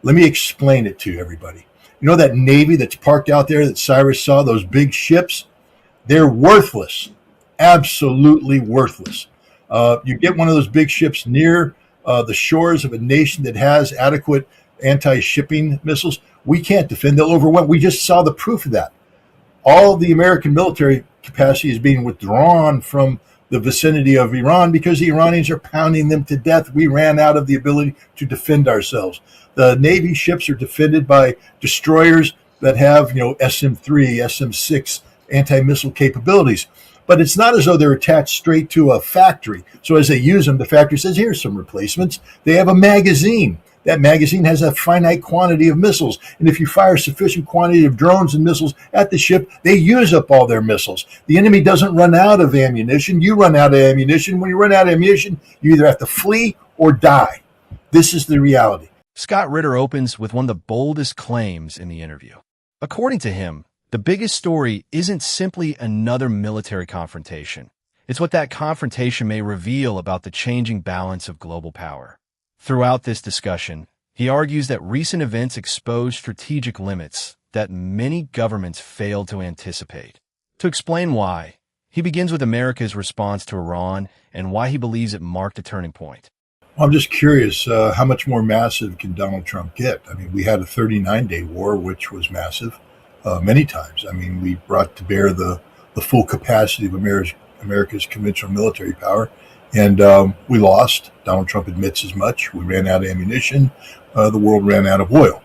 Let me explain it to you, everybody. You know that Navy that's parked out there that Cyrus saw, those big ships? They're worthless, absolutely worthless. You get one of those big ships near the shores of a nation that has adequate anti-shipping missiles. We can't defend. They'll overwhelm. We just saw the proof of that. All the American military capacity is being withdrawn from the vicinity of Iran because the Iranians are pounding them to death. We ran out of the ability to defend ourselves. The Navy ships are defended by destroyers that have, SM-3, SM-6 anti-missile capabilities. But it's not as though they're attached straight to a factory. So as they use them, the factory says, here's some replacements. They have a magazine. That magazine has a finite quantity of missiles. And if you fire sufficient quantity of drones and missiles at the ship, they use up all their missiles. The enemy doesn't run out of ammunition. You run out of ammunition. When you run out of ammunition, you either have to flee or die. This is the reality. Scott Ritter opens with one of the boldest claims in the interview. According to him, the biggest story isn't simply another military confrontation. It's what that confrontation may reveal about the changing balance of global power. Throughout this discussion, he argues that recent events expose strategic limits that many governments failed to anticipate. To explain why, he begins with America's response to Iran and why he believes it marked a turning point. I'm just curious, how much more massive can Donald Trump get? I mean, we had a 39-day war, which was massive many times. I mean, we brought to bear the full capacity of America's conventional military power. And we lost. Donald Trump admits as much. We ran out of ammunition. The world ran out of oil.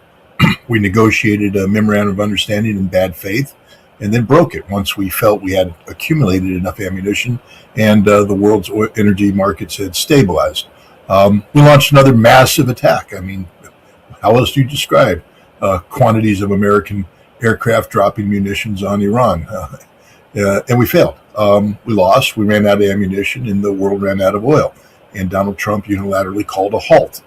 We negotiated a memorandum of understanding in bad faith and then broke it once we felt we had accumulated enough ammunition and the world's energy markets had stabilized. We launched another massive attack. I mean, how else do you describe quantities of American aircraft dropping munitions on Iran? And we failed. We lost. We ran out of ammunition, and the world ran out of oil. And Donald Trump unilaterally called a halt.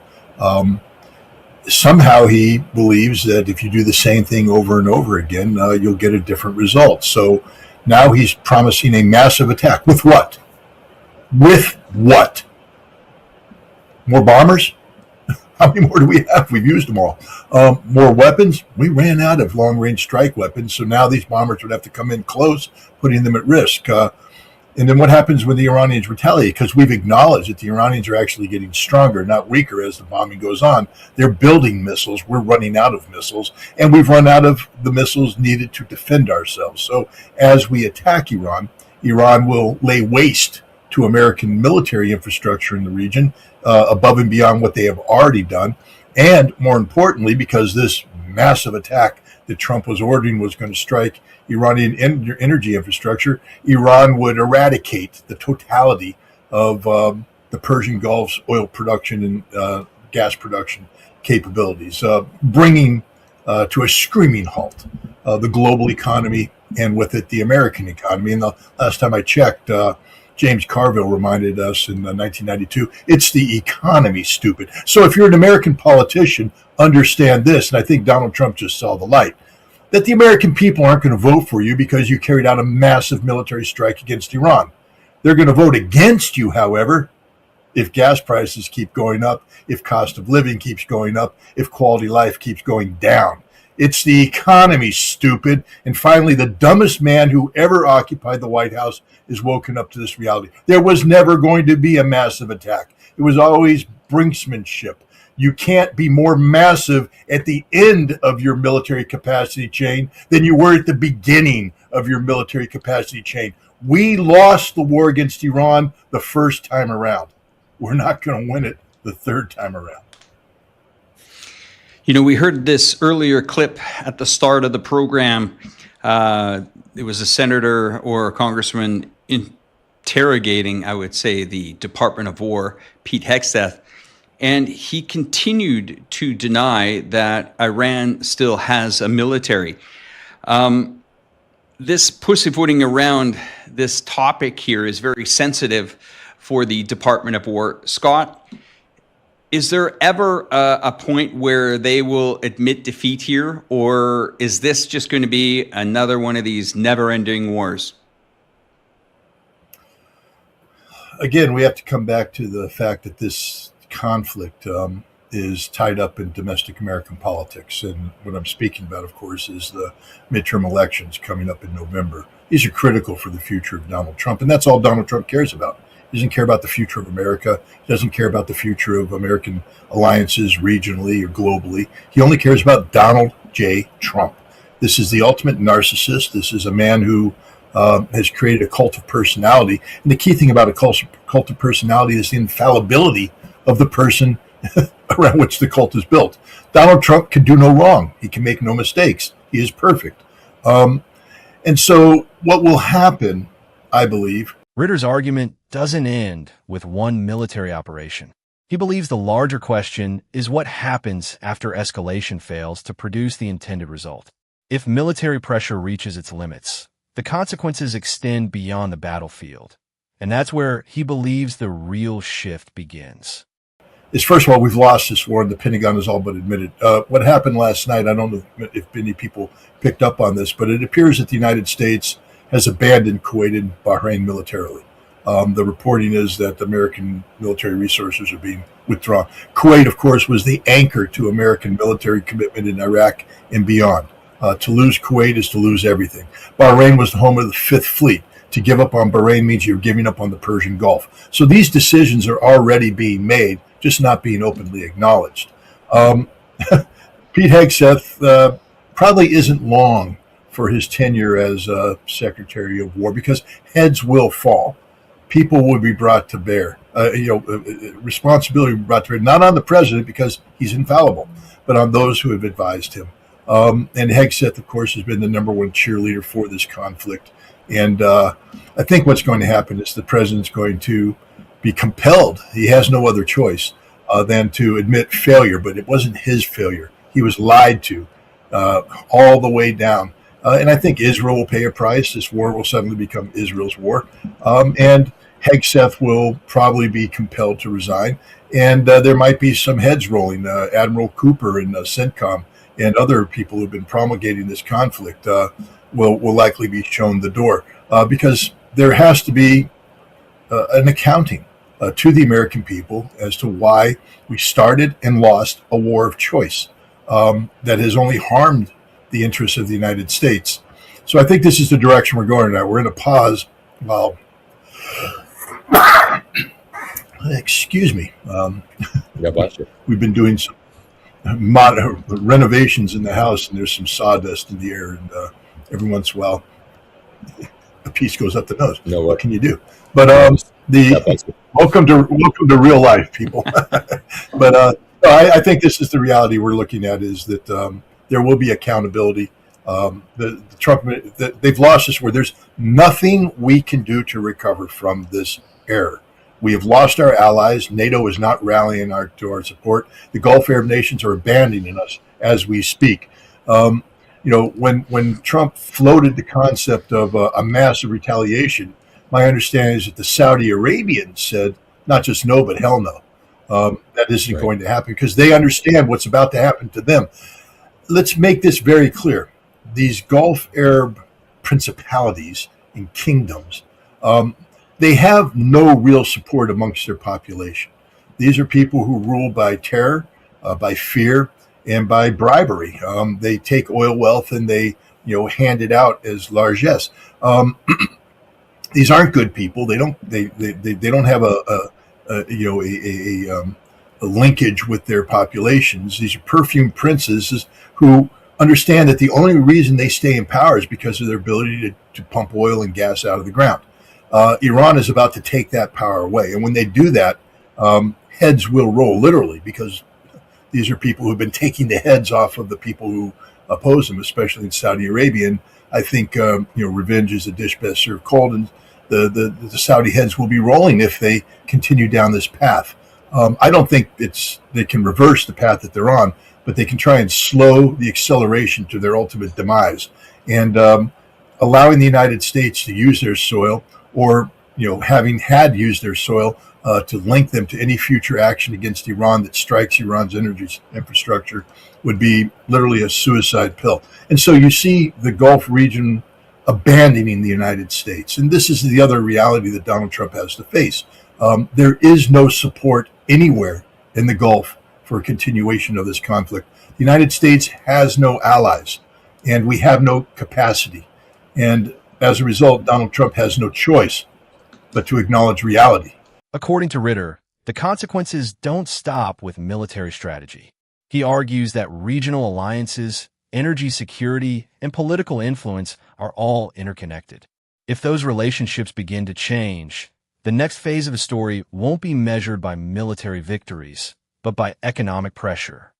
Somehow he believes that if you do the same thing over and over again, you'll get a different result. So now he's promising a massive attack. With what? With what? More bombers? How many more do we have? We've used them all. More weapons? We ran out of long-range strike weapons, so now these bombers would have to come in close, putting them at risk. And then what happens when the Iranians retaliate? Because we've acknowledged that the Iranians are actually getting stronger, not weaker, as the bombing goes on. They're building missiles. We're running out of missiles, and we've run out of the missiles needed to defend ourselves. So as we attack Iran, Iran will lay waste to American military infrastructure in the region, above and beyond what they have already done. And more importantly, because this massive attack that Trump was ordering was going to strike Iranian energy infrastructure, Iran would eradicate the totality of the Persian Gulf's oil production and gas production capabilities, bringing to a screaming halt the global economy and with it the American economy. And the last time I checked, James Carville reminded us in 1992, it's the economy, stupid. So if you're an American politician, understand this, and I think Donald Trump just saw the light, that the American people aren't going to vote for you because you carried out a massive military strike against Iran. They're going to vote against you, however, if gas prices keep going up, if cost of living keeps going up, if quality of life keeps going down. It's the economy, stupid. And finally, the dumbest man who ever occupied the White House is woken up to this reality. There was never going to be a massive attack. It was always brinksmanship. You can't be more massive at the end of your military capacity chain than you were at the beginning of your military capacity chain. We lost the war against Iran the first time around. We're not going to win it the third time around. You know, we heard this earlier clip at the start of the program. It was a senator or a congressman interrogating, I would say, the Department of War, Pete Hegseth, and he continued to deny that Iran still has a military. This pussyfooting around this topic here is very sensitive for the Department of War. Scott, is there ever a point where they will admit defeat here, or is this just going to be another one of these never-ending wars? Again, we have to come back to the fact that this conflict is tied up in domestic American politics. And what I'm speaking about, of course, is the midterm elections coming up in November. These are critical for the future of Donald Trump. And that's all Donald Trump cares about. He doesn't care about the future of America. He doesn't care about the future of American alliances regionally or globally. He only cares about Donald J. Trump. This is the ultimate narcissist. This is a man who has created a cult of personality. And the key thing about a cult of personality is the infallibility of the person around which the cult is built. Donald Trump can do no wrong. He can make no mistakes. He is perfect. And so what will happen, I believe. Ritter's argument doesn't end with one military operation. He believes the larger question is what happens after escalation fails to produce the intended result. If military pressure reaches its limits, the consequences extend beyond the battlefield. And that's where he believes the real shift begins. First of all, we've lost this war, and the Pentagon has all but admitted. What happened last night, I don't know if many people picked up on this, but it appears that the United States has abandoned Kuwait and Bahrain militarily. The reporting is that American military resources are being withdrawn. Kuwait, of course, was the anchor to American military commitment in Iraq and beyond. To lose Kuwait is to lose everything. Bahrain was the home of the Fifth Fleet. To give up on Bahrain means you're giving up on the Persian Gulf. So these decisions are already being made, just not being openly acknowledged. Pete Hegseth probably isn't long for his tenure as Secretary of War, because heads will fall. People will be brought to bear. Responsibility will be brought to bear, not on the president because he's infallible, but on those who have advised him. And Hegseth, of course, has been the number one cheerleader for this conflict. And I think what's going to happen is the president's going to be compelled. He has no other choice than to admit failure, but it wasn't his failure. He was lied to all the way down. And I think Israel will pay a price. This war will suddenly become Israel's war. And Hegseth will probably be compelled to resign. And there might be some heads rolling. Admiral Cooper and CENTCOM and other people who've been promulgating this conflict will likely be shown the door, because there has to be an accounting to the American people as to why we started and lost a war of choice that has only harmed the interests of the United States. So I think this is the direction we're going now. We're in a pause while, excuse me, God bless you. we've been doing some renovations in the house, and there's some sawdust in the air, and every once in a while a piece goes up the nose. No, what can you do? But welcome to real life, people. But I think this is the reality we're looking at, is that there will be accountability. The Trump, they've lost this war. There's nothing we can do to recover from this error. We have lost our allies. NATO is not rallying to our support. The Gulf Arab nations are abandoning us as we speak. When Trump floated the concept of a massive retaliation, my understanding is that the Saudi Arabians said not just no, but hell no. That isn't going to happen, because they understand what's about to happen to them. Let's make this very clear. These Gulf Arab principalities and kingdoms, they have no real support amongst their population. These are people who rule by terror, by fear, and by bribery. They take oil wealth and they, hand it out as largesse. These aren't good people. They don't have a linkage with their populations. These are perfumed princes who understand that the only reason they stay in power is because of their ability to pump oil and gas out of the ground. Iran is about to take that power away. And when they do that, heads will roll, literally, because these are people who've been taking the heads off of the people who oppose them, especially in Saudi Arabia. And I think, revenge is a dish best served cold, and the Saudi heads will be rolling if they continue down this path. I don't think they can reverse the path that they're on, but they can try and slow the acceleration to their ultimate demise. And allowing the United States to use their soil, or having had used their soil, to link them to any future action against Iran that strikes Iran's energy infrastructure, would be literally a suicide pill. And so you see the Gulf region abandoning the United States. And this is the other reality that Donald Trump has to face. There is no support anywhere in the Gulf for a continuation of this conflict. The United States has no allies, and we have no capacity. And as a result, Donald Trump has no choice but to acknowledge reality. According to Ritter, the consequences don't stop with military strategy. He argues that regional alliances, energy security, and political influence are all interconnected. If those relationships begin to change, the next phase of the story won't be measured by military victories, but by economic pressure.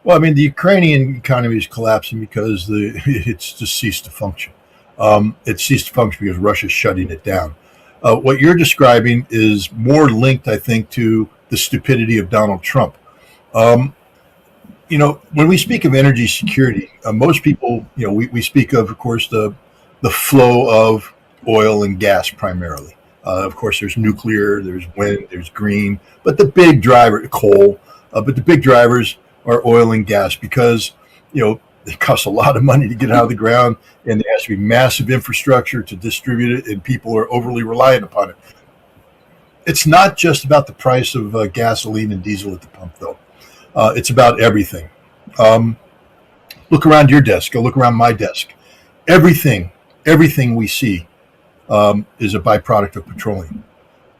Well, I mean, the Ukrainian economy is collapsing because it's just ceased to function. It ceased to function because Russia's shutting it down. What you're describing is more linked, I think, to the stupidity of Donald Trump. When we speak of energy security, most people, we speak of course, the flow of oil and gas primarily. Of course, there's nuclear, there's wind, there's green, but the big driver, coal, but the big drivers are oil and gas because, it costs a lot of money to get out of the ground, and there has to be massive infrastructure to distribute it, and people are overly reliant upon it. It's not just about the price of gasoline and diesel at the pump, though. It's about everything. Look around your desk. Go look around my desk. Everything we see is a byproduct of petroleum.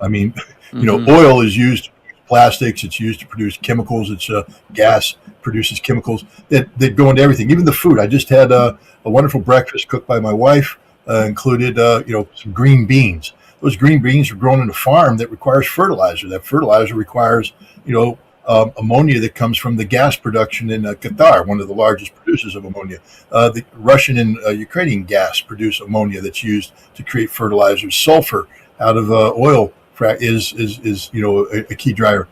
I mean, oil is used to produce plastics. It's used to produce chemicals. It's gas produces chemicals that go into everything, even the food. I just had a wonderful breakfast cooked by my wife. Included some green beans. Those green beans are grown in a farm that requires fertilizer. That fertilizer requires ammonia that comes from the gas production in Qatar, one of the largest producers of ammonia. The Russian and Ukrainian gas produce ammonia that's used to create fertilizer. Sulfur out of oil is a key driver.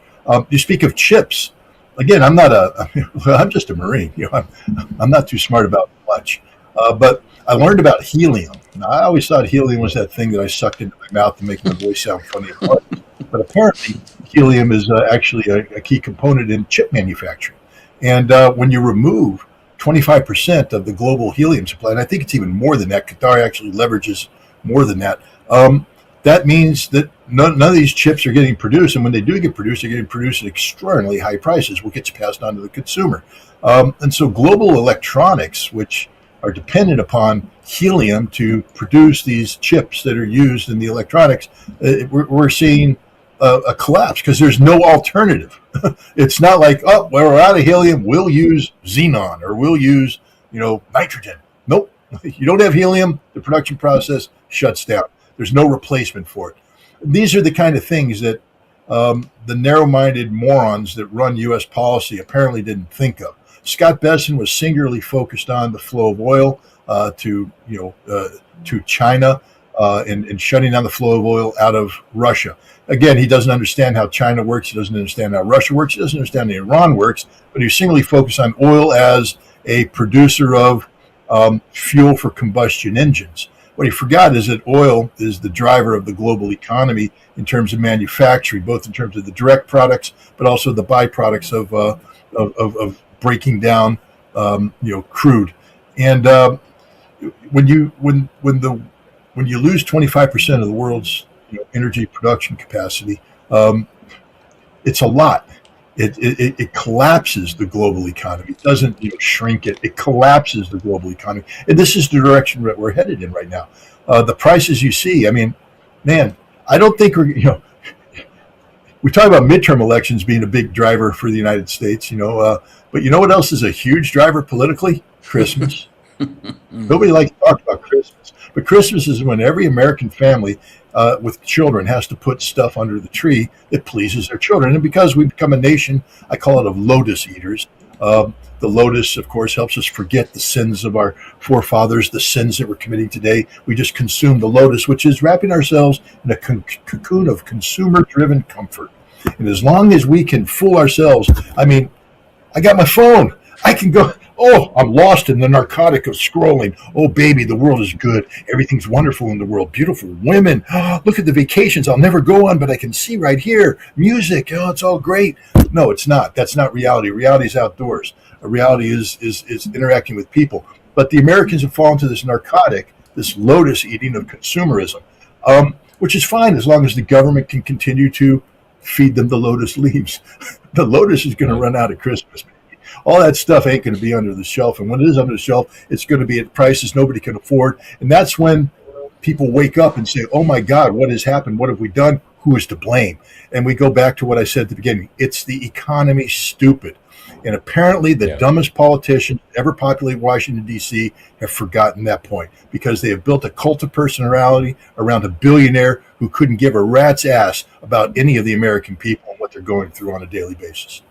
You speak of chips. Again, I'm just a Marine. I'm not too smart about much, but I learned about helium. Now, I always thought helium was that thing that I sucked into my mouth to make my voice sound funny at once. But apparently, helium is actually a key component in chip manufacturing. And when you remove 25% of the global helium supply, and I think it's even more than that, Qatar actually leverages more than that, that means that none of these chips are getting produced. And when they do get produced, they're getting produced at extraordinarily high prices, what gets passed on to the consumer. And so global electronics, which are dependent upon helium to produce these chips that are used in the electronics, we're seeing a collapse because there's no alternative. It's not like, well, we're out of helium, we'll use xenon or we'll use, nitrogen. Nope. You don't have helium, the production process shuts down. There's no replacement for it. These are the kind of things that the narrow-minded morons that run U.S. policy apparently didn't think of. Scott Bessent was singularly focused on the flow of oil to China and shutting down the flow of oil out of Russia. Again, he doesn't understand how China works. He doesn't understand how Russia works. He doesn't understand how Iran works. But he's singularly focused on oil as a producer of fuel for combustion engines. What he forgot is that oil is the driver of the global economy in terms of manufacturing, both in terms of the direct products, but also the byproducts of breaking down, crude. And when you lose 25% of the world's energy production capacity, it's a lot. It collapses the global economy. It doesn't shrink it. It collapses the global economy. And this is the direction that we're headed in right now. The prices you see, I mean, man, I don't think we talk about midterm elections being a big driver for the United States, but you know what else is a huge driver politically? Christmas. Nobody likes to talk about Christmas, but Christmas is when every American family with children has to put stuff under the tree that pleases their children. And because we've become a nation, I call it of lotus eaters. The lotus, of course, helps us forget the sins of our forefathers, the sins that we're committing today. We just consume the lotus, which is wrapping ourselves in a cocoon of consumer-driven comfort. And as long as we can fool ourselves, I mean, I got my phone. I can go, I'm lost in the narcotic of scrolling. Oh, baby, the world is good. Everything's wonderful in the world. Beautiful women. Look at the vacations I'll never go on, but I can see right here. Music. It's all great. No, it's not. That's not reality. Reality is outdoors. Reality is interacting with people. But the Americans have fallen to this narcotic, this lotus eating of consumerism, which is fine as long as the government can continue to feed them the lotus leaves. The lotus is going to Right. run out at Christmas. All that stuff ain't going to be under the shelf. And when it is under the shelf, it's going to be at prices nobody can afford. And that's when people wake up and say, oh my God, what has happened? What have we done? Who is to blame? And we go back to what I said at the beginning. It's the economy, stupid. And apparently the Yeah. dumbest politicians ever populate Washington, D.C. have forgotten that point because they have built a cult of personality around a billionaire who couldn't give a rat's ass about any of the American people and what they're going through on a daily basis.